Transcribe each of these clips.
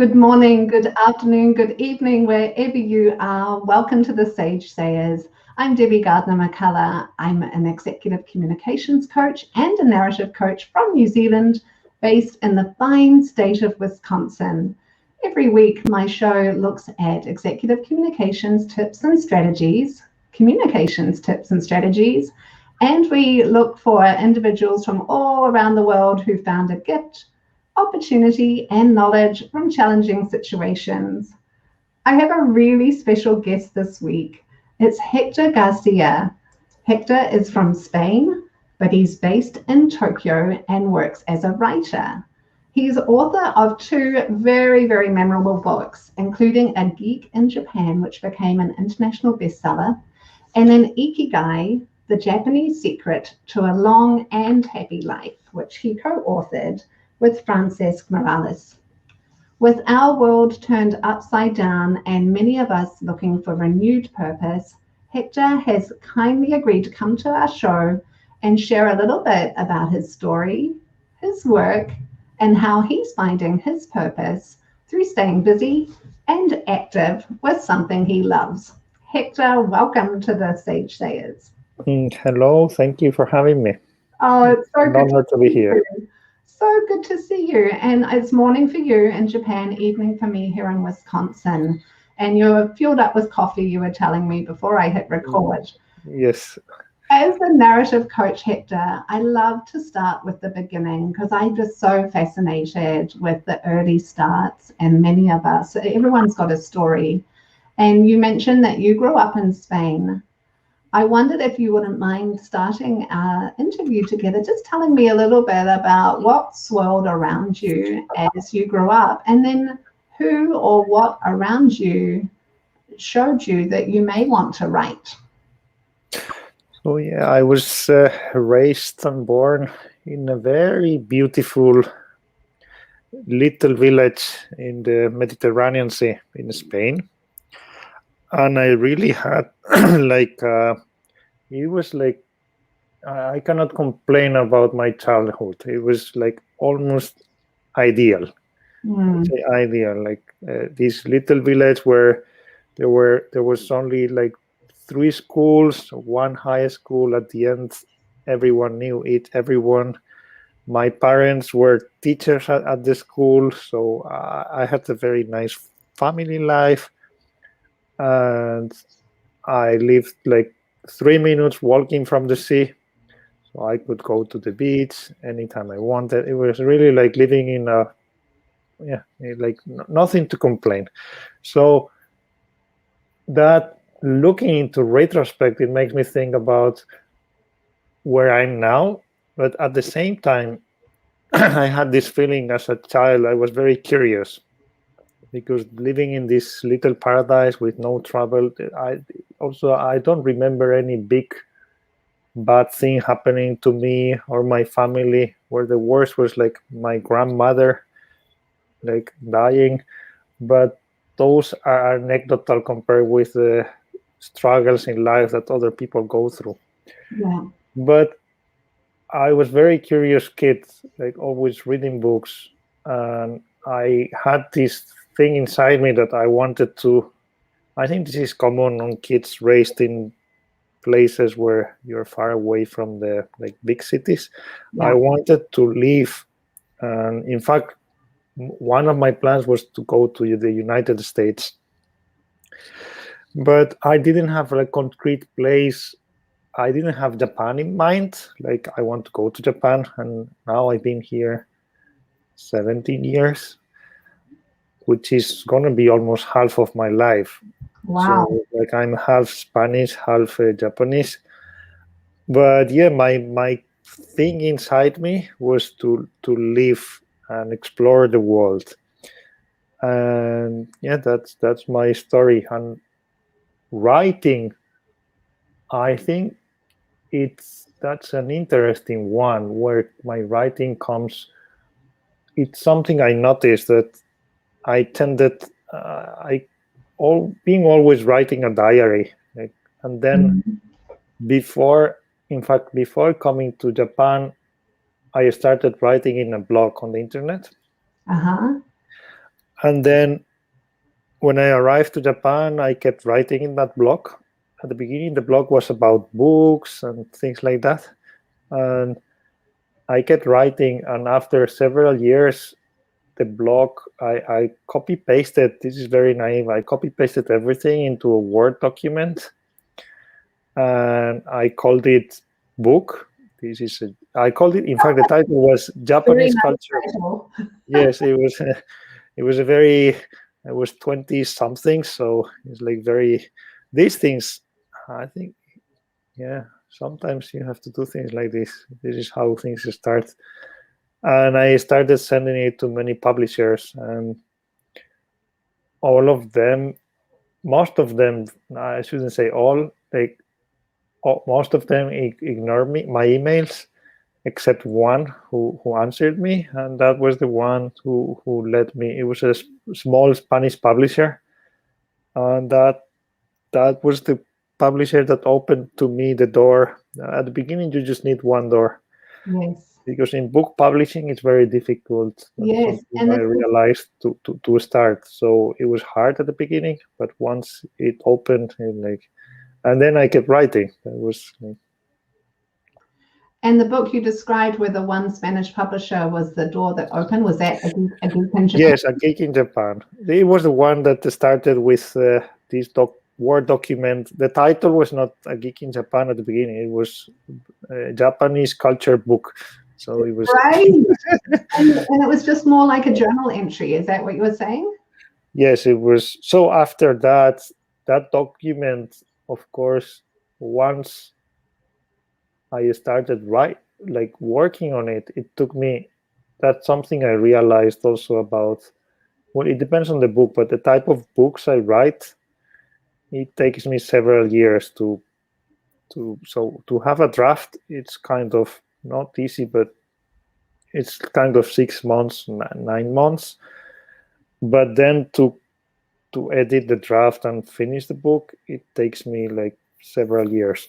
Good morning, good afternoon, good evening, wherever you are. Welcome to the Sage Sayers. I'm Debbie Gardner-McCullough. I'm an executive communications coach and a narrative coach from New Zealand, based in the fine state of Wisconsin. Every week, my show looks at executive communications tips and strategies, and we look for individuals from all around the world who found a gift, opportunity, and knowledge from challenging situations. I have a really special guest this week. It's Hector Garcia. Hector is from Spain, but he's based in Tokyo and works as a writer. He's author of two very, very memorable books, including A Geek in Japan, which became an international bestseller, and then Ikigai, The Japanese Secret to a Long and Happy Life, which he co-authored with Francesc Morales. With our world turned upside down and many of us looking for renewed purpose, Hector has kindly agreed to come to our show and share a little bit about his story, his work, and how he's finding his purpose through staying busy and active with something he loves. Hector, welcome to the Sage Sayers. Hello, thank you for having me. Oh, it's so An good honor to be here. So good to see you. And it's morning for you in Japan, evening for me here in Wisconsin. And you're fueled up with coffee, you were telling me before I hit record. Yes. As a narrative coach, Hector, I love to start with the beginning because I'm just so fascinated with the early starts, and many of us, everyone's got a story. And you mentioned that you grew up in Spain. I wondered if you wouldn't mind starting our interview together, just telling me a little bit about what swirled around you as you grew up, and then who or what around you showed you that you may want to write. So yeah, I was raised and born in a very beautiful little village in the Mediterranean Sea in Spain. And I really had it was like, I cannot complain about my childhood. It was like almost ideal. I'd say ideal, like this little village where there was only like 3 schools, one high school. At the end, everyone knew everyone. My parents were teachers at the school, so I had a very nice family life, and I lived like 3 minutes walking from the sea, so I could go to the beach anytime I wanted. It was really like living in like nothing to complain. So that, looking into retrospect, it makes me think about where I'm now. But at the same time, I had this feeling as a child. I was very curious because living in this little paradise with no trouble. I don't remember any big bad thing happening to me or my family, where the worst was like my grandmother like dying, but those are anecdotal compared with the struggles in life that other people go through. Yeah. But I was very curious kid, like always reading books, and I had this thing inside me that I wanted to. I think this is common on kids raised in places where you're far away from the like big cities. Yeah. I wanted to leave, and in fact, one of my plans was to go to the United States, but I didn't have a concrete place. I didn't have Japan in mind. Like, I want to go to Japan, and now I've been here 17 years, which is going to be almost half of my life. Wow. So like I'm half Spanish, half Japanese. But yeah, my thing inside me was to live and explore the world. And yeah, that's my story. And writing, I think that's an interesting one, where my writing comes. It's something I noticed that I tended being always writing a diary, like, and then before coming to Japan, I started writing in a blog on the internet. Uh-huh. And then when I arrived to Japan, I kept writing in that blog. At the beginning, the blog was about books and things like that. And I kept writing, and after several years, the blog, I copy pasted. This is very naive. I copy pasted everything into a Word document, and I called it book. I called it. In fact, the title was Very Japanese nice culture. title. Yes, it was. It was a very. I was 20 something, so it's like very. These things, I think. Yeah, sometimes you have to do things like this. This is how things start. And I started sending it to many publishers, and all of them, most of them, I shouldn't say all, like most of them ignore me, my emails, except one who answered me, and that was the one who let me. It was a small Spanish publisher, and that was the publisher that opened to me the door. At the beginning, you just need one door. Yes. Because in book publishing it's very difficult. That's Yes. something And I realized to start. So it was hard at the beginning, but once it opened, and then I kept writing. That was the book you described where the one Spanish publisher was the door that opened, was that a geek in Japan? yes, A Geek in Japan. It was the one that started with this Word document. The title was not A Geek in Japan at the beginning. It was a Japanese culture book. So it was Right. and it was just more like a journal entry. Is that what you were saying? Yes, it was. So after that, that document, of course, once I started working on it, it took me. That's something I realized also about. Well, it depends on the book, but the type of books I write, it takes me several years to have a draft. It's kind of not easy, but it's kind of 6 months, 9 months. But then to edit the draft and finish the book, it takes me like several years,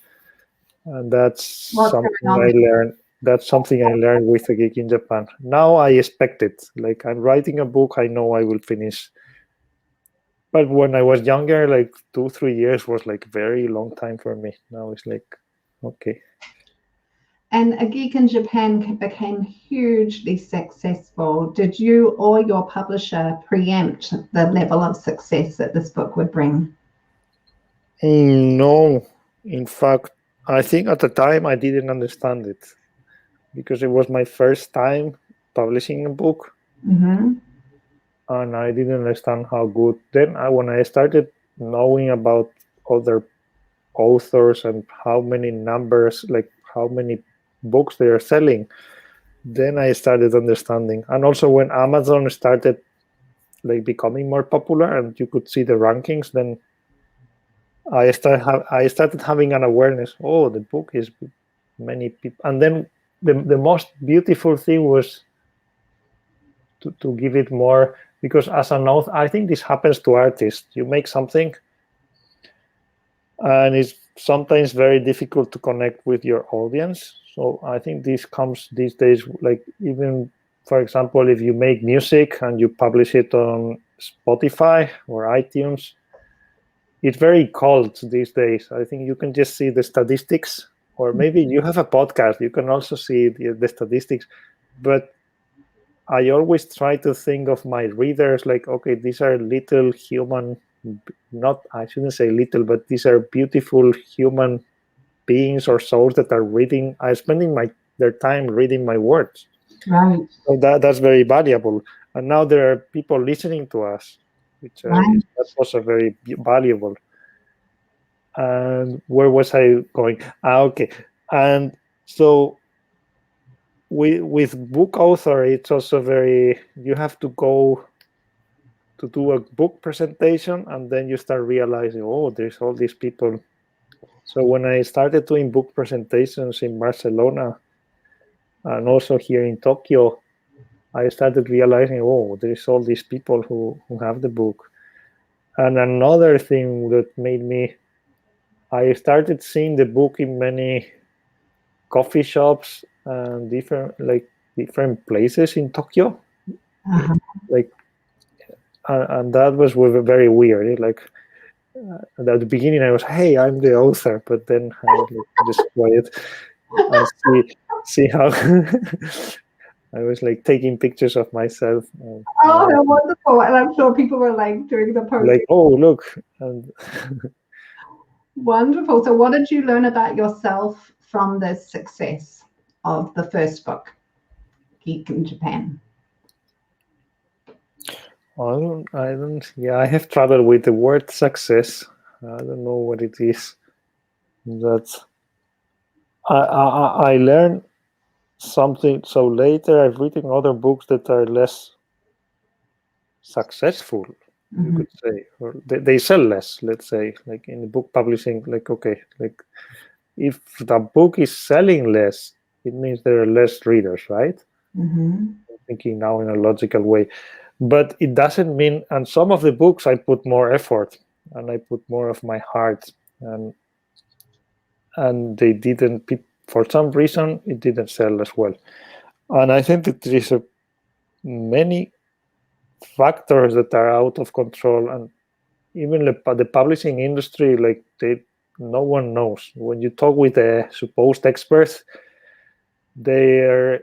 and that's What's going something on I there? learned. That's something I learned with A Geek in Japan. Now I expect it. Like I'm writing a book, I know I will finish. But when I was younger, like 2-3 years was like very long time for me. Now it's like, okay. And A Geek in Japan became hugely successful. Did you or your publisher preempt the level of success that this book would bring? No, in fact, I think at the time I didn't understand it because it was my first time publishing a book. Mm-hmm. And I didn't understand how good. Then when I started knowing about other authors and how many numbers, like how many books they are selling, then I started understanding. And also when Amazon started like becoming more popular and you could see the rankings, then I started having an awareness. Oh, the book is many people. And then the most beautiful thing was to give it more, because as an author, I think this happens to artists. You make something and it's sometimes very difficult to connect with your audience. So I think this comes these days, like even, for example, if you make music and you publish it on Spotify or iTunes, it's very cold these days. I think you can just see the statistics, or maybe you have a podcast, you can also see the statistics. But I always try to think of my readers like, okay, these are little human, not, I shouldn't say little, but these are beautiful human beings or souls that are spending their time reading my words. Right. So that's very valuable. And now there are people listening to us, which Right. that's also very valuable. And where was I going? Okay. And so with book author, it's also very, you have to go to do a book presentation, and then you start realizing, oh, there's all these people. So when I started doing book presentations in Barcelona and also here in Tokyo, I started realizing, oh, there's all these people who have the book. And another thing that made me, I started seeing the book in many coffee shops and different places in Tokyo. Uh-huh. Like and that was very weird. Like at the beginning, I was, "Hey, I'm the author," but then I like, just quiet and see how I was like taking pictures of myself. Oh, how wonderful. And I'm sure people were like doing the Like, posting. oh, look. And Wonderful. So what did you learn about yourself from the success of the first book, Geek in Japan? Yeah, I have trouble with the word success. I don't know what it is. That I learned something. So later, I've written other books that are less successful, you could say, or they sell less. Let's say, like in book publishing, like okay, like if the book is selling less, it means there are less readers, right? I'm thinking now in a logical way, but it doesn't mean. And some of the books I put more effort and I put more of my heart, and they didn't. For some reason, it didn't sell as well. And I think that there is many factors that are out of control, and even the publishing industry, like no one knows. When you talk with the supposed experts, they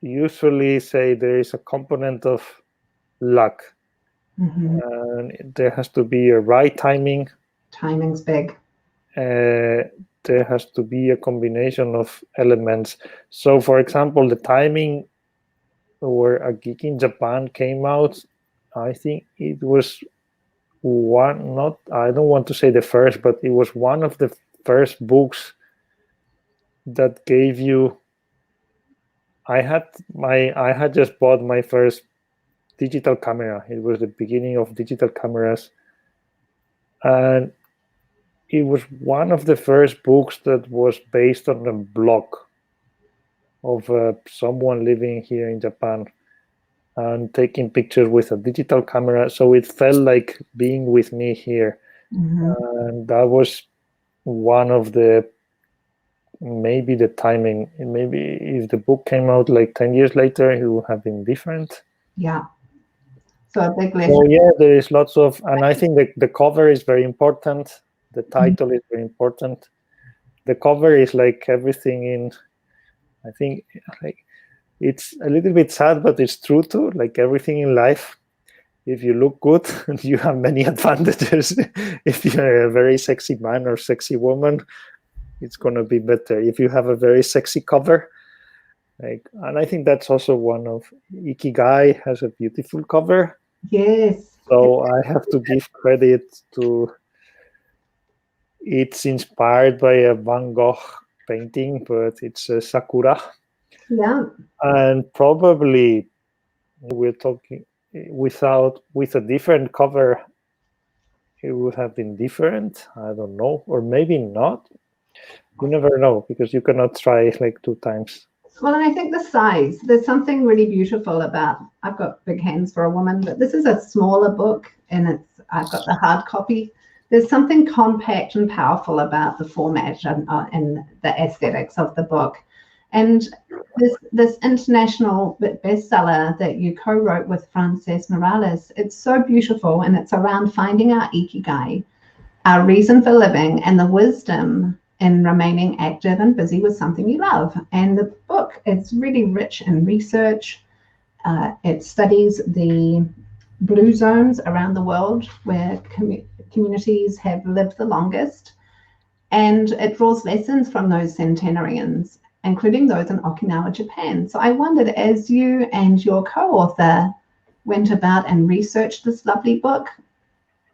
usually say there is a component of luck, and there has to be a right timing. Timing's big. There has to be a combination of elements. So, for example, the timing where A Geek in Japan came out, I think it was one, not, I don't want to say the first, but it was one of the first books that gave you. I had just bought my first digital camera. It was the beginning of digital cameras, and it was one of the first books that was based on a blog of someone living here in Japan and taking pictures with a digital camera. So it felt like being with me here. And that was one of the, maybe the timing. Maybe if the book came out like 10 years later, it would have been different. Yeah. So a big lesson. So yeah, there is lots of, and I think the cover is very important. The title is very important. The cover is like everything in, I think, like it's a little bit sad, but it's true too. Like everything in life, if you look good, you have many advantages. If you're a very sexy man or sexy woman, it's gonna be better. If you have a very sexy cover, like, and I think that's also one of Ikigai has a beautiful cover. Yes. So I have to give credit to. It's inspired by a Van Gogh painting, but it's a sakura. Yeah. And probably we're talking with a different cover, it would have been different. I don't know, or maybe not. You never know because you cannot try like 2 times. Well, and I think the size, there's something really beautiful about, I've got big hands for a woman, but this is a smaller book and I've got the hard copy. There's something compact and powerful about the format and the aesthetics of the book. And this international bestseller that you co-wrote with Frances Morales, it's so beautiful, and it's around finding our Ikigai, our reason for living, and the wisdom in remaining active and busy with something you love. And the book is really rich in research. It studies the blue zones around the world where communities have lived the longest. And it draws lessons from those centenarians, including those in Okinawa, Japan. So I wondered, as you and your co-author went about and researched this lovely book,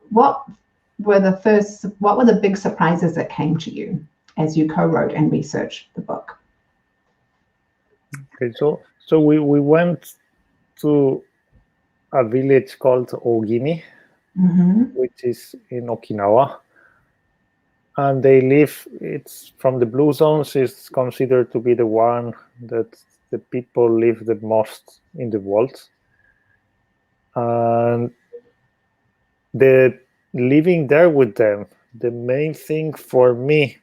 what were the big surprises that came to you as you co-wrote and researched the book? Okay, so we went to a village called Ogimi, which is in Okinawa, and they live. It's from the blue zones. It's considered to be the one that the people live the most in the world, and the living there with them. The main thing for me,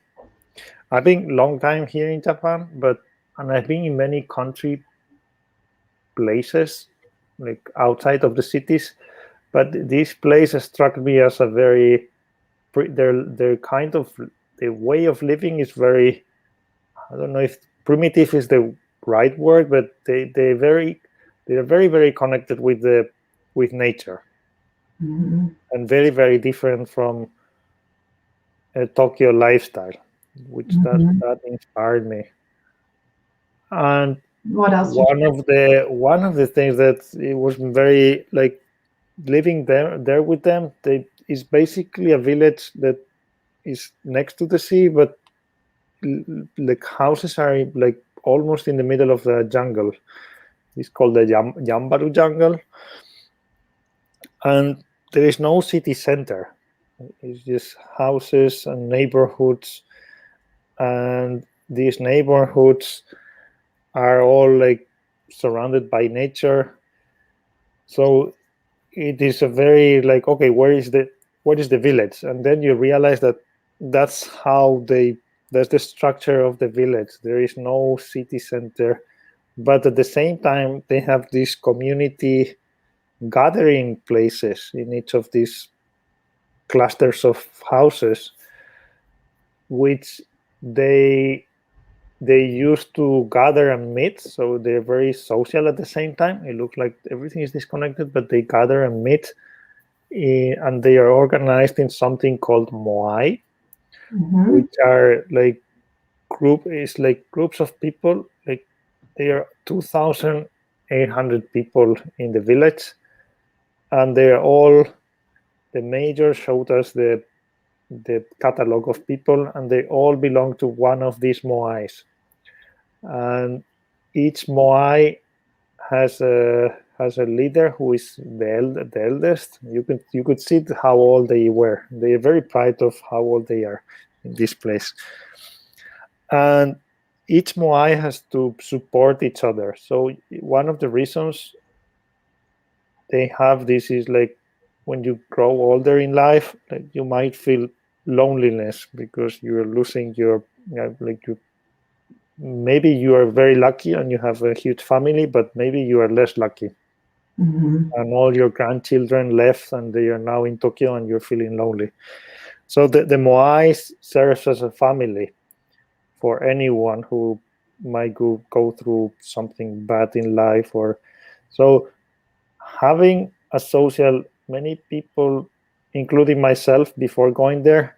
I've been long time here in Japan, and I've been in many country places, like outside of the cities, But this place struck me as a very their kind of the way of living is very, I don't know if primitive is the right word, but they are very connected with nature, and very, very different from a Tokyo lifestyle, which that inspired me. And what else? One of the things that it was very like living there with them. They is basically a village that is next to the sea, but like houses are like almost in the middle of the jungle. It's called the Yambaru jungle, and there is no city center. It's just houses and neighborhoods, and these neighborhoods are all like surrounded by nature. So it is a very like, okay, what is the village? And then you realize that that's the structure of the village. There is no city center, but at the same time they have these community gathering places in each of these clusters of houses, which they used to gather and meet. So they're very social at the same time. It looks like everything is disconnected, but they gather and meet, and they are organized in something called moai, which are like groups of people. Like there are 2,800 people in the village, and they're all, the major showed us the catalog of people, and they all belong to one of these moais. And each moai has a leader who is the eldest. You could see how old they were. They are very proud of how old they are in this place. And each moai has to support each other. So one of the reasons they have this is like when you grow older in life, like you might feel loneliness because you're losing your maybe you are very lucky and you have a huge family, but maybe you are less lucky. And all your grandchildren left and they are now in Tokyo and you're feeling lonely. So the moai serves as a family for anyone who might go through something bad in life. Or so having a social, many people, including myself, before going there,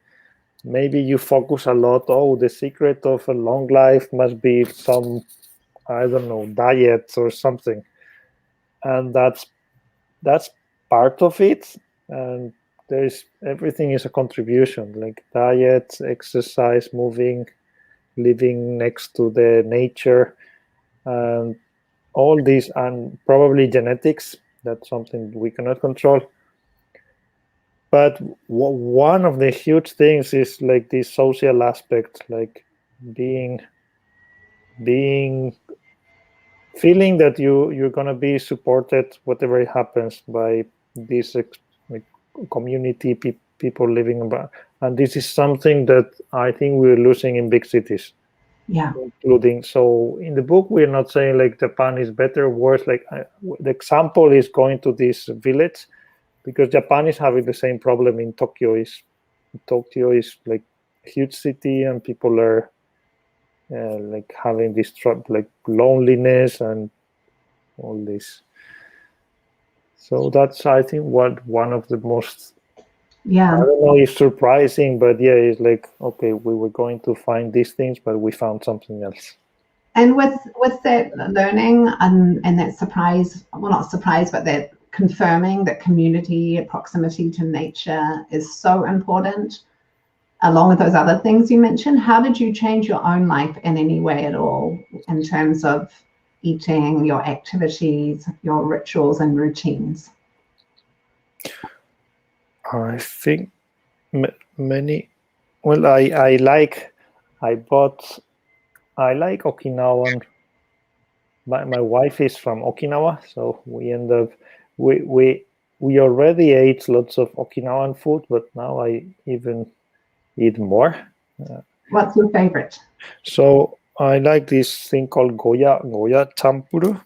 maybe you focus a lot, the secret of a long life must be some, I don't know, diet or something. And that's part of it. And everything is a contribution, like diet, exercise, moving, living next to the nature, and all these, and probably genetics. That's something we cannot control. But one of the huge things is like this social aspect, like feeling that you're gonna be supported whatever happens by this like, community people living about. And this is something that I think we're losing in big cities. Yeah. Including, so in the book we're not saying like Japan is better or worse. Like the example is going to this village, because Japan is having the same problem in Tokyo. Is like a huge city and people are like having this like loneliness and all this. So that's, I think, one of the most, I don't know if surprising, but yeah, it's like, okay, we were going to find these things, but we found something else. And with that learning and that surprise, well, not surprise, but that confirming that community, proximity to nature is so important, along with those other things you mentioned, how did you change your own life in any way at all in terms of eating, your activities, your rituals and routines? I think many. Well, I like Okinawan. My wife is from Okinawa, so we end up we already ate lots of Okinawan food, but now I even eat more. What's your favorite? So I like this thing called Goya champuru.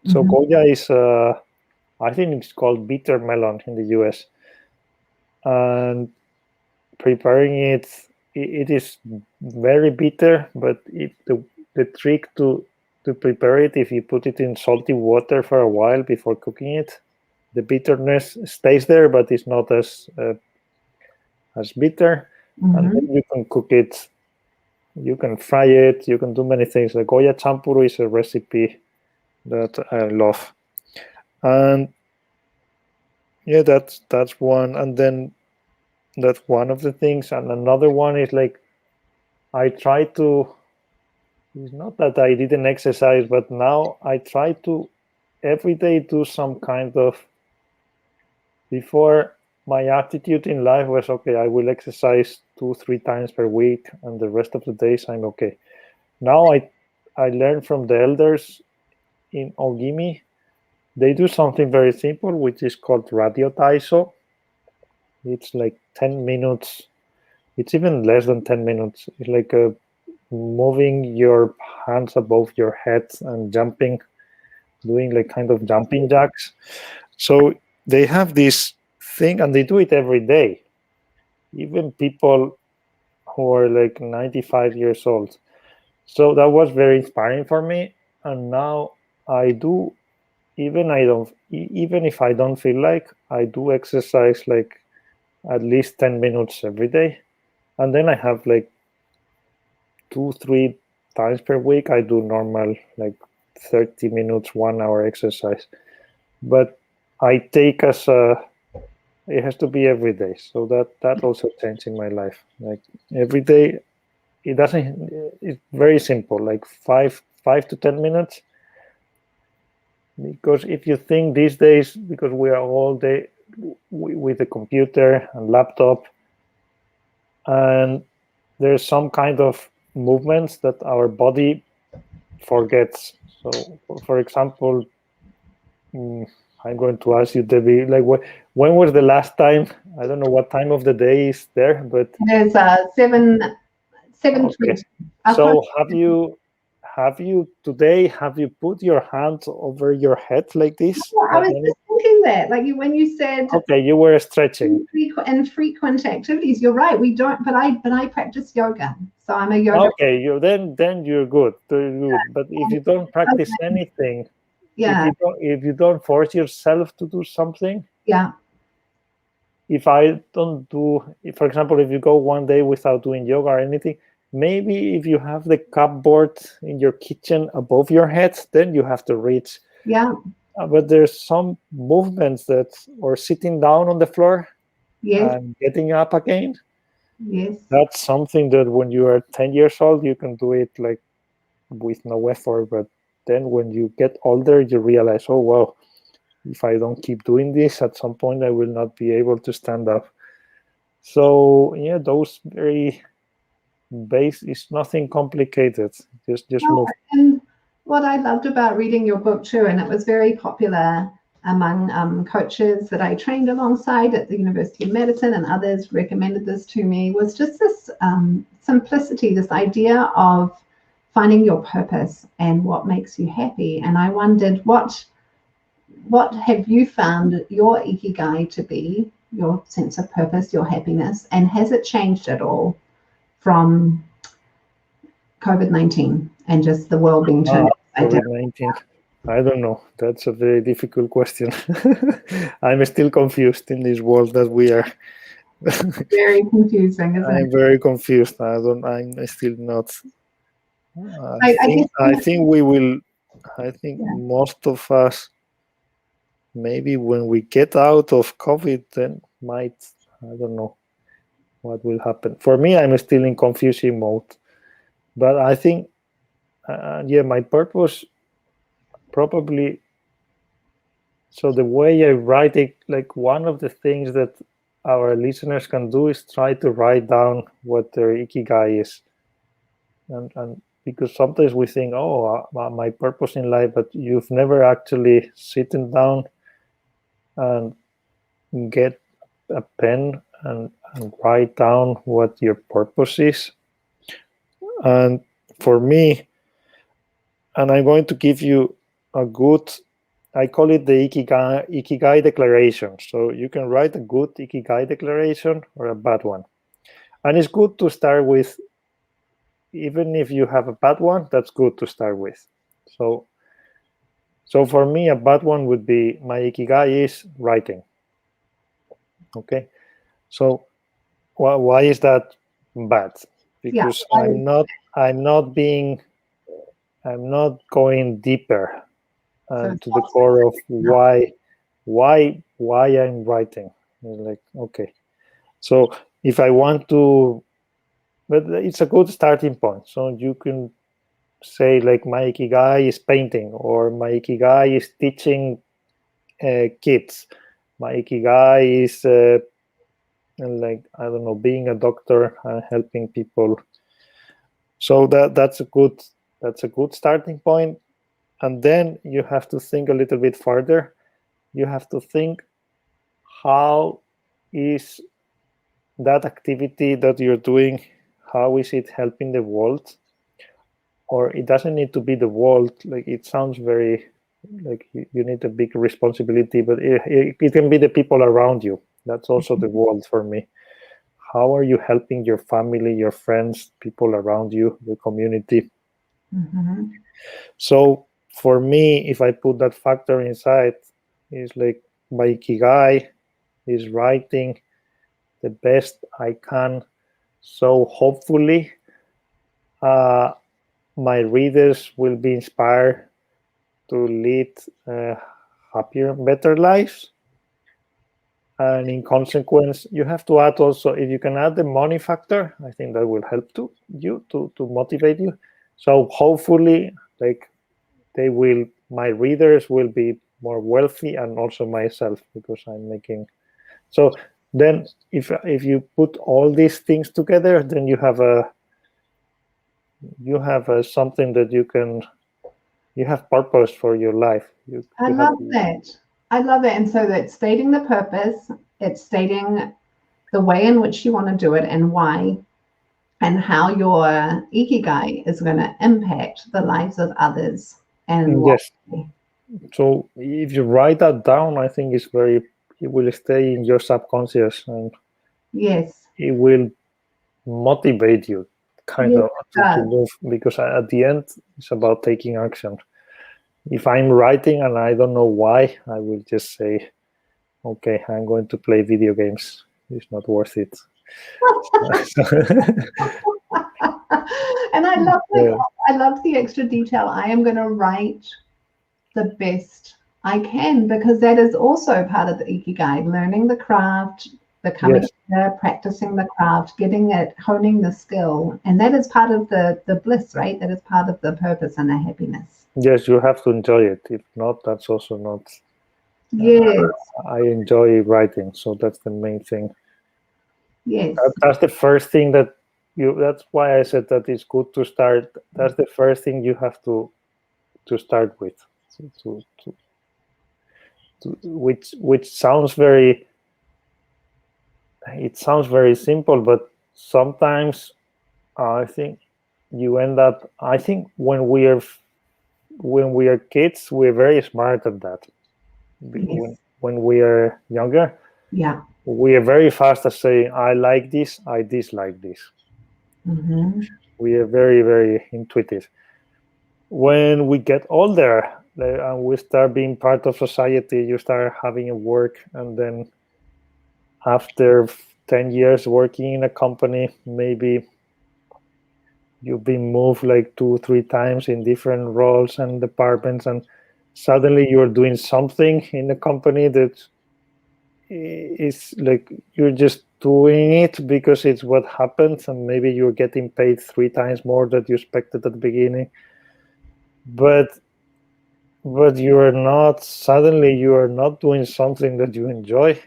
So Goya is a I think it's called bitter melon in the US. And preparing it is very bitter, but the trick to prepare it, if you put it in salty water for a while before cooking it, the bitterness stays there, but it's not as bitter. And then you can cook it, you can fry it, you can do many things. The Goya champuru is a recipe that I love. And yeah, that's one. And then that's one of the things. And another one is like, I try to, it's not that I didn't exercise, but now I try to every day do some kind of, before my attitude in life was, okay, I will exercise 2-3 times per week and the rest of the days I'm okay. Now I learned from the elders in Ogimi. They do something very simple, which is called radio taiso. It's like 10 minutes. It's even less than 10 minutes. It's like moving your hands above your head and jumping, doing like kind of jumping jacks. So they have this thing and they do it every day. Even people who are like 95 years old. So that was very inspiring for me. And now I do, even if I don't feel like, I do exercise like at least 10 minutes every day. And then I have like 2-3 times per week I do normal like 30 minutes 1 hour exercise, but I take as it has to be every day. So that also changed in my life. Like every day, it doesn't, it's very simple, like 5 to 10 minutes. Because if you think these days, because we are all day with the computer and laptop, and there's some kind of movements that our body forgets. So for example, I'm going to ask you, Debbie, like when was the last time, I don't know what time of the day is there, but There's 7:20. okay. So have you today, have you put your hand over your head like this? I was just thinking that, like when you said, okay, you were stretching. Infrequent activities. You're right. We don't, but I practice yoga, so I'm a yoga. Okay, then you're good. But if you don't practice anything, yeah, if you don't force yourself to do something, yeah, if I don't do, for example, if you go one day without doing yoga or anything, maybe if you have the cupboard in your kitchen above your head, then you have to reach. yeah. But there's some movements that, or sitting down on the floor, Yes, and getting up again. yes. That's something that when you are 10 years old, you can do it like with no effort. But then when you get older, you realize, oh, wow, if I don't keep doing this, at some point I will not be able to stand up. So yeah, those very base is nothing complicated. Just move. And what I loved about reading your book too, and it was very popular among coaches that I trained alongside at the University of Medicine, and others recommended this to me, was just this simplicity, this idea of finding your purpose and what makes you happy. And I wondered, what have you found your Ikigai to be, your sense of purpose, your happiness, and has it changed at all from COVID-19 and just the world being turned upside down? COVID-19. I don't know. That's a very difficult question. I'm still confused in this world that we are. Very confusing, isn't I'm it? very confused. I'm still not. I think we will. I think most of us, maybe when we get out of COVID, then might. I don't know what will happen. For me, I'm still in confusing mode. But I think, my purpose probably. So the way I write it, like one of the things that our listeners can do is try to write down what their Ikigai is. And because sometimes we think, oh, my purpose in life, but you've never actually sitting down and get a pen and write down what your purpose is. And for me, and I'm going to give you a good I call it the Ikigai declaration. So you can write a good Ikigai declaration or a bad one. And it's good to start with, even if you have a bad one, that's good to start with. So for me, a bad one would be my Ikigai is writing. Okay. So why is that bad? Because I'm not going deeper to the core of why I'm writing. Like, okay, so if I want to, but it's a good starting point. So you can say like my Ikigai is painting, or my Ikigai is teaching kids. My Ikigai is like, I don't know, being a doctor and helping people. So that's a good starting point. And then you have to think a little bit further. You have to think, how is that activity that you're doing, how is it helping the world? Or it doesn't need to be the world. Like, it sounds very like you need a big responsibility, but it can be the people around you. That's also the world for me. How are you helping your family, your friends, people around you, the community? Mm-hmm. So for me, if I put that factor inside, it's like my Ikigai is writing the best I can. So hopefully my readers will be inspired to lead happier, better lives. And in consequence, you have to add also, if you can add the money factor, I think that will help you to motivate you. So hopefully, like, my readers will be more wealthy, and also myself, because I'm making. So then if you put all these things together, then you have something that you have purpose for your life. I love that. I love it. And so that's stating the purpose, it's stating the way in which you want to do it and why, and how your Ikigai is going to impact the lives of others. And yes. So if you write that down, I think it will stay in your subconscious, and yes, it will motivate you kind yes, of to move, because at the end it's about taking action. If I'm writing and I don't know why, I will just say, okay, I'm going to play video games. It's not worth it. And I love the extra detail. I am going to write the best I can, because that is also part of the Ikigai, learning the craft, becoming better, practicing the craft, getting it, honing the skill. And that is part of the bliss, right? That is part of the purpose and the happiness. Yes, you have to enjoy it. If not, that's also not. Yes. I enjoy writing, so that's the main thing. Yes. That's the first thing that's why I said that it's good to start. That's the first thing you have to start with. Which sounds very. It sounds very simple, but sometimes I think you end up. I think when we are kids, we're very smart at that. Yes. When we are younger, we are very fast at saying, I like this, I dislike this. Mm-hmm. We are very, very intuitive. When we get older and we start being part of society, you start having a work, and then after 10 years working in a company, maybe you've been moved like 2-3 times in different roles and departments, and suddenly you're doing something in the company that is like you're just doing it because it's what happens, and maybe you're getting paid 3 times more than you expected at the beginning, but you are not, suddenly you are not doing something that you enjoy,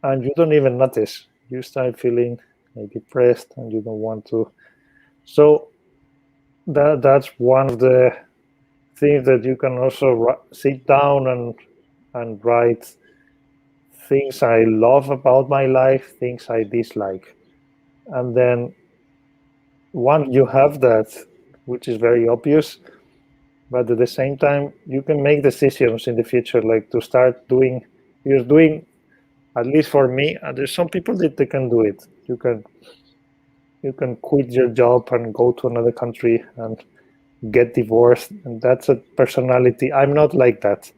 and you don't even notice. You start feeling depressed and you don't want to. So that's one of the things that you can also sit down and write things I love about my life, things I dislike. And then once you have that, which is very obvious, but at the same time, you can make decisions in the future, like to start doing. You're doing, at least for me, there's some people that they can do it. You can quit your job and go to another country and get divorced, and that's a personality. I'm not like that.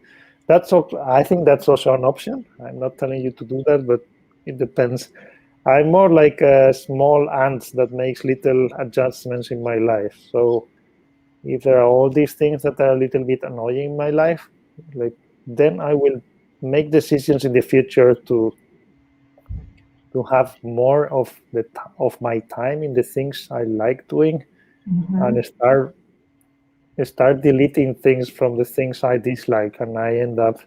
I think that's also an option. I'm not telling you to do that, but it depends. I'm more like a small ant that makes little adjustments in my life. So if there are all these things that are a little bit annoying in my life, like, then I will make decisions in the future to have more of my time in the things I like doing, and start deleting things from the things I dislike, and I end up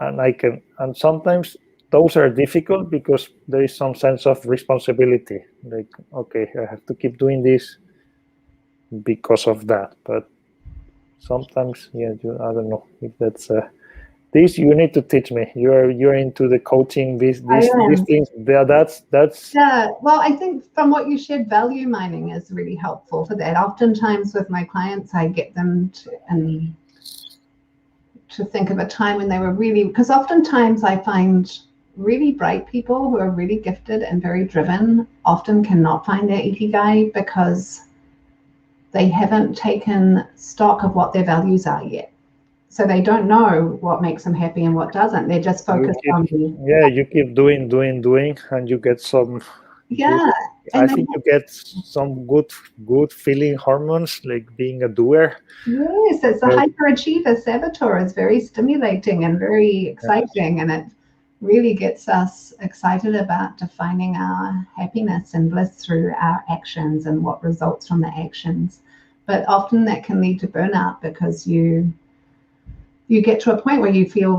and sometimes those are difficult because there is some sense of responsibility, like, okay, I have to keep doing this because of that. But sometimes, yeah, I don't know if that's this you need to teach me. You're into the coaching, these things. That's Yeah, well, I think from what you shared, value mining is really helpful for that. Oftentimes with my clients, I get them to think of a time when they were really, because oftentimes I find really bright people who are really gifted and very driven often cannot find their Ikigai because they haven't taken stock of what their values are yet. So they don't know what makes them happy and what doesn't. They're just focused on you keep doing, and you get some yeah. I think you get some good feeling hormones, like being a doer. Yes, it's a hyperachiever saboteur. It's very stimulating and very exciting, and it really gets us excited about defining our happiness and bliss through our actions and what results from the actions. But often that can lead to burnout because you get to a point where you feel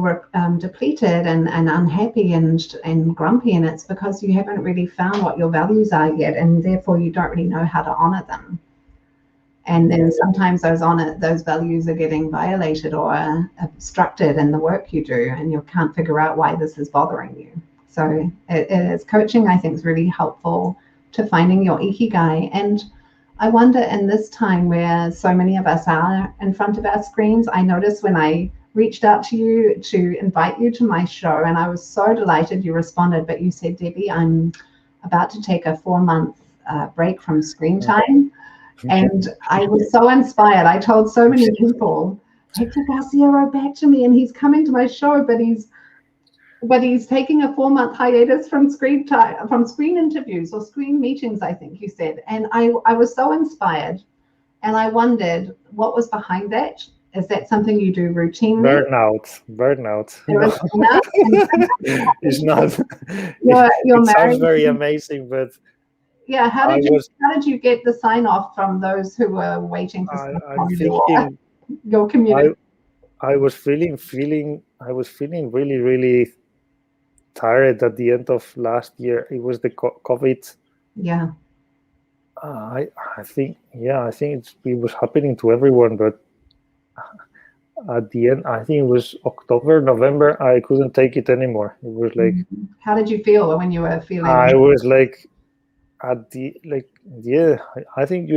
depleted and unhappy and grumpy, and it's because you haven't really found what your values are yet, and therefore you don't really know how to honor them. And then sometimes those values are getting violated or obstructed in the work you do, and you can't figure out why this is bothering you. So as coaching, I think, is really helpful to finding your Ikigai. And I wonder, in this time where so many of us are in front of our screens, I noticed when I reached out to you to invite you to my show, and I was so delighted you responded, but you said, Debbie, I'm about to take a 4-month break from screen time. And I was so inspired. I told so many people, Hector Garcia wrote back to me and he's coming to my show, but he's taking a 4-month hiatus from screen interviews or screen meetings, I think you said. And I was so inspired, and I wondered what was behind that. Is that something you do routinely? Burnout. No. It's not. You're it sounds married. very amazing, but yeah, how did you get the sign off from those who were waiting for stuff from your community? I was feeling really, really tired at the end of last year. It was the COVID. Yeah. I think it was happening to everyone, but at the end, I think it was October, November, I couldn't take it anymore. It was like, how did you feel when you were feeling? I was like, I think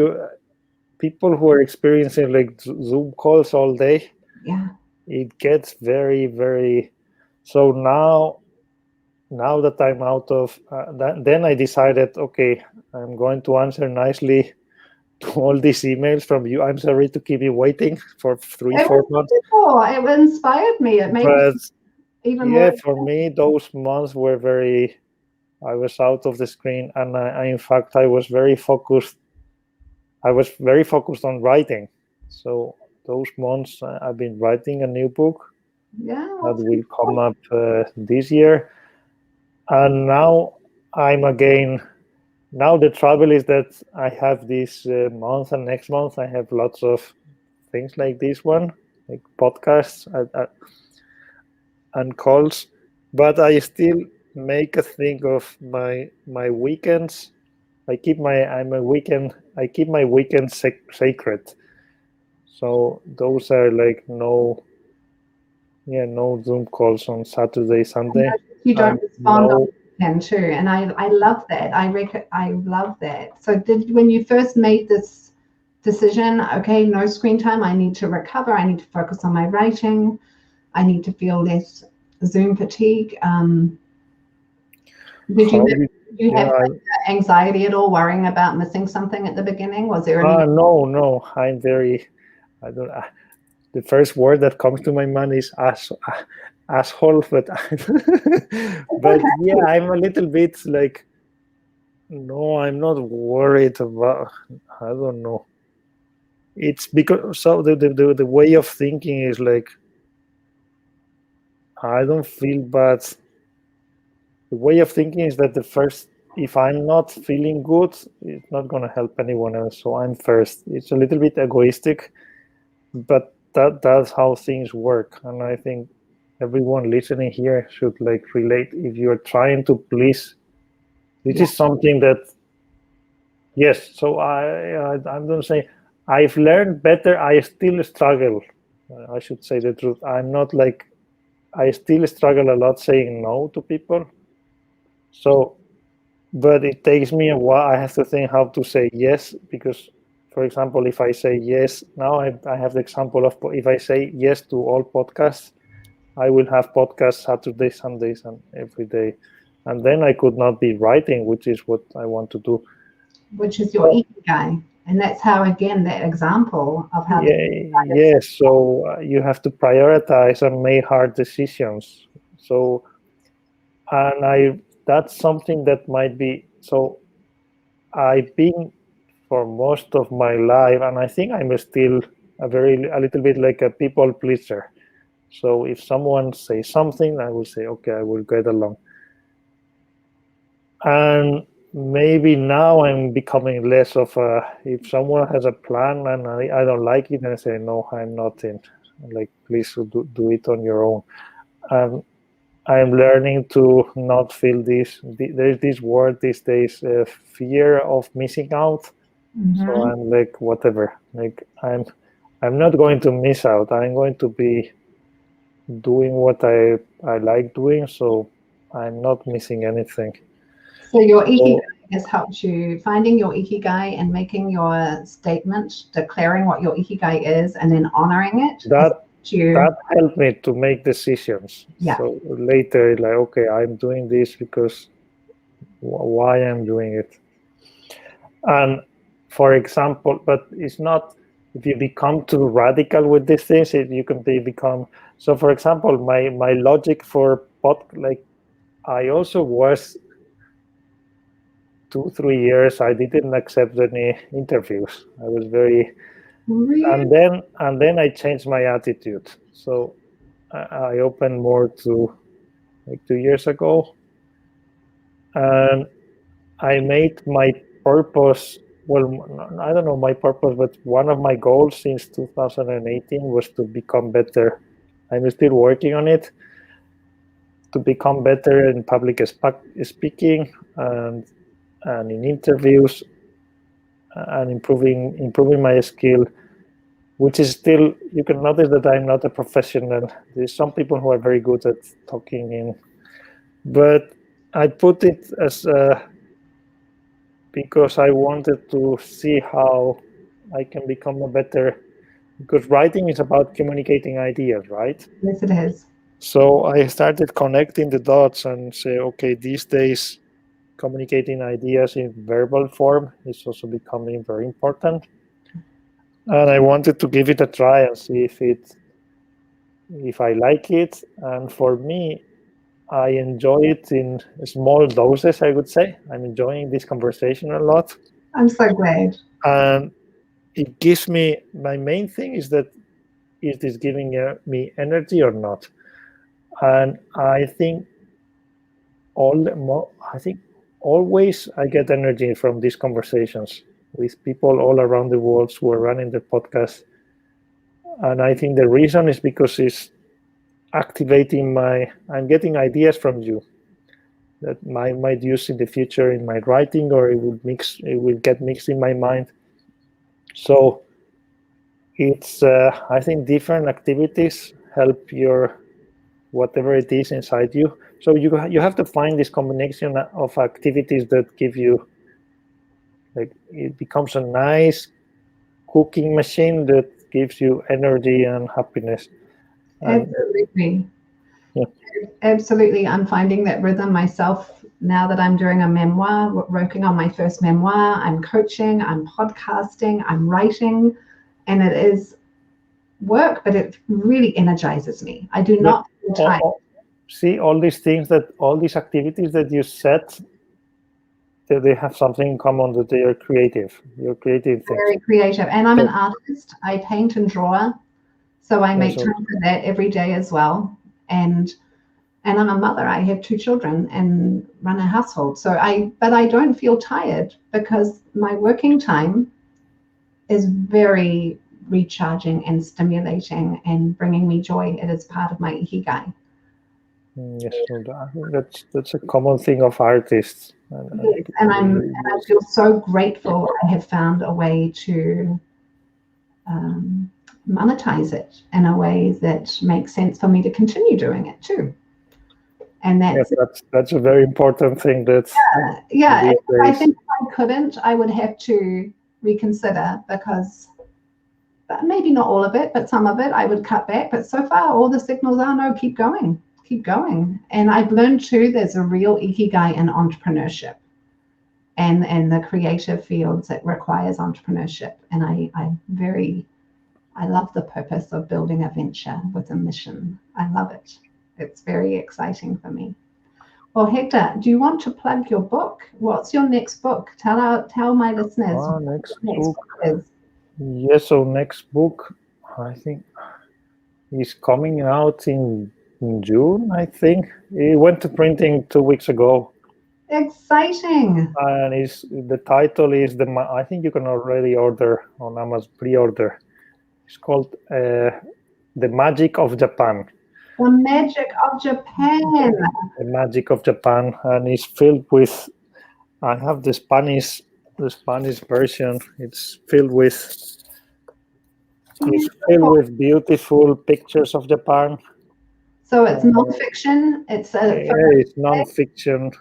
people who are experiencing like Zoom calls all day, it gets very, very. So now that I'm out of that, then I decided, okay, I'm going to answer nicely to all these emails from you. I'm sorry to keep you waiting for 3-4 months. It inspired me. It made it even more. For me, those months were very. I was out of the screen, and in fact, I was very focused. I was very focused on writing. So those months, I've been writing a new book that will come up this year, and now I'm again. Now the trouble is that I have this month and next month I have lots of things like this one, like podcasts and calls, but I still make a thing of my weekends. I keep my weekends sacred. So those are like no Zoom calls on Saturday, Sunday. You don't respond on weekend too, and I love that. I love that. So when you first made this decision, okay, no screen time, I need to recover, I need to focus on my writing, I need to feel less Zoom fatigue. Did you have anxiety at all, worrying about missing something at the beginning? Was there any? No, I'm very, I don't, the first word that comes to my mind is asshole, but but yeah, I'm a little bit like, no, I'm not worried about, I don't know. It's because so the way of thinking is like, I don't feel bad. The way of thinking is that if I'm not feeling good, it's not going to help anyone else. So I'm first. It's a little bit egoistic, but that's how things work. And I think everyone listening here should like relate. If you're trying to please, this is something that, yes. So I'm going to say I've learned better. I still struggle. I should say the truth. I'm not like, I still struggle a lot saying no to people. So, but it takes me a while. I have to think how to say yes, because, for example, if I say yes, now I have the example of, if I say yes to all podcasts, I will have podcasts Saturdays, Sundays, and every day. And then I could not be writing, which is what I want to do. Which is your Ikigai. And that's how, again, that example of how. Yes, so you have to prioritize and make hard decisions. So, and that's something that might be, so I've been for most of my life, and I think I'm still a little bit like a people pleaser. So if someone says something, I will say, okay, I will get along. And maybe now I'm becoming less of a, if someone has a plan and I don't like it, and I say, no, I'm not in. Like, please do it on your own. And I'm learning to not feel this. There's this word these days, fear of missing out. So I'm like, whatever. Like I'm not going to miss out. I'm going to be doing what I like doing. So I'm not missing anything. So your Ikigai has helped you finding your Ikigai and making your statement, declaring what your Ikigai is, and then honoring it. That helped me to make decisions. Yeah. So later, like, okay, I'm doing this because why I'm doing it. And for example, but it's not, if you become too radical with these things, you can become. So for example, my logic for like, I also was 2-3 years, I didn't accept any interviews. I was very, and then I changed my attitude. So I opened more to like 2 years ago, and I made my purpose, well, I don't know my purpose, but one of my goals since 2018 was to become better. I'm still working on it, to become better in public speaking and in interviews, and improving my skill, which is still, you can notice that I'm not a professional. There's some people who are very good at talking but I put it as because I wanted to see how I can become a better, because writing is about communicating ideas, right? Yes, it is. So I started connecting the dots and say, okay, these days communicating ideas in verbal form is also becoming very important. And I wanted to give it a try and see if I like it. And for me, I enjoy it in small doses, I would say. I'm enjoying this conversation a lot. I'm so glad. And it gives me, my main thing is that, is this giving me energy or not? And I think always I get energy from these conversations with people all around the world who are running the podcast. And I think the reason is because it's activating I'm getting ideas from you that I might use in the future in my writing, or it will get mixed in my mind. So it's I think different activities help your whatever it is inside you. So you have to find this combination of activities that give you, like, it becomes a nice cooking machine that gives you energy and happiness. And, Absolutely. yeah. Absolutely. I'm finding that rhythm myself now that I'm doing a memoir, working on my first memoir. I'm coaching, I'm podcasting, I'm writing, and it is work, but it really energizes me. I do not feel tired. See, all these things, all these activities that you said, they have something in common, that they are creative. You're creating things. Very creative. And I'm an artist. I paint and draw. So I make time for that every day as well. And I'm a mother. I have 2 children and run a household. But I don't feel tired because my working time is very recharging and stimulating and bringing me joy. It is part of my Ikigai. Yes, that's a common thing of artists. Yes, and I feel so grateful I have found a way to monetize it in a way that makes sense for me to continue doing it too. And that's a very important thing. Yeah. I think if I couldn't, I would have to reconsider, because maybe not all of it, but some of it I would cut back. But so far, all the signals are no, keep going. And I've learned too, there's a real Ikigai in entrepreneurship and the creative fields that requires entrepreneurship. And I love the purpose of building a venture with a mission. I love it. It's very exciting for me. Well, Hector, do you want to plug your book? What's your next book? Tell my listeners what next book is. Yes, so next book, I think, is coming out in June, I think. It went to printing 2 weeks ago. Exciting. And the title is, I think you can already order on Amazon, pre-order. It's called The Magic of Japan. The Magic of Japan. The Magic of Japan, and it's filled with, I have the Spanish version. It's filled with beautiful pictures of Japan. So it's non-fiction. It's non-fiction,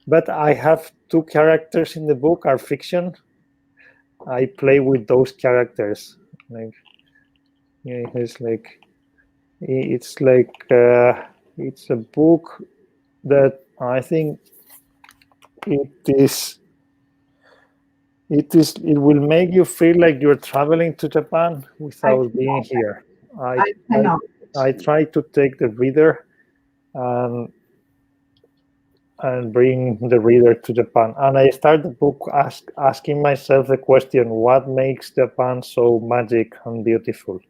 but I have 2 characters in the book are fiction. I play with those characters. It's a book that I think it will make you feel like you're traveling to Japan without being here. I try to take the reader and bring the reader to Japan. And I start the book asking myself the question, what makes Japan so magic and beautiful?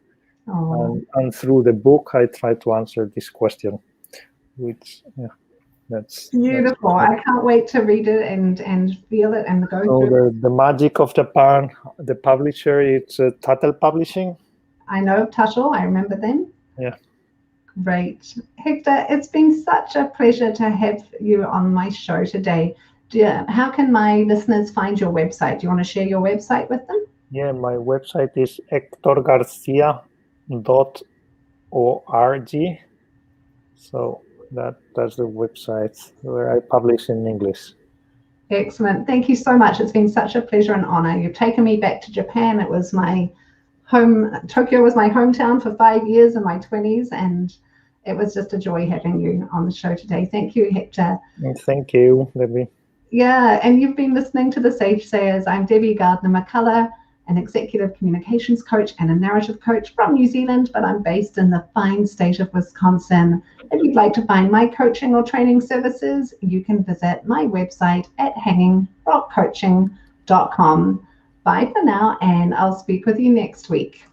And through the book, I try to answer this question, which, that's beautiful. I can't wait to read it and feel it and go through it. The Magic of Japan, the publisher, it's Tuttle Publishing. I know Tuttle. I remember them. Yeah. Great. Hector, it's been such a pleasure to have you on my show today. How can my listeners find your website? Do you want to share your website with them? Yeah, my website is hectorgarcia.org. So that's the website where I publish in English. Excellent. Thank you so much. It's been such a pleasure and honor. You've taken me back to Japan. It was my home. Tokyo was my hometown for 5 years in my 20s, and it was just a joy having you on the show today. Thank you, Hector. Thank you, Debbie. Yeah, and you've been listening to The Sage Sayers. I'm Debbie Gardner-McCullough, an executive communications coach and a narrative coach from New Zealand, but I'm based in the fine state of Wisconsin. If you'd like to find my coaching or training services, you can visit my website at hangingrockcoaching.com. Bye for now, and I'll speak with you next week.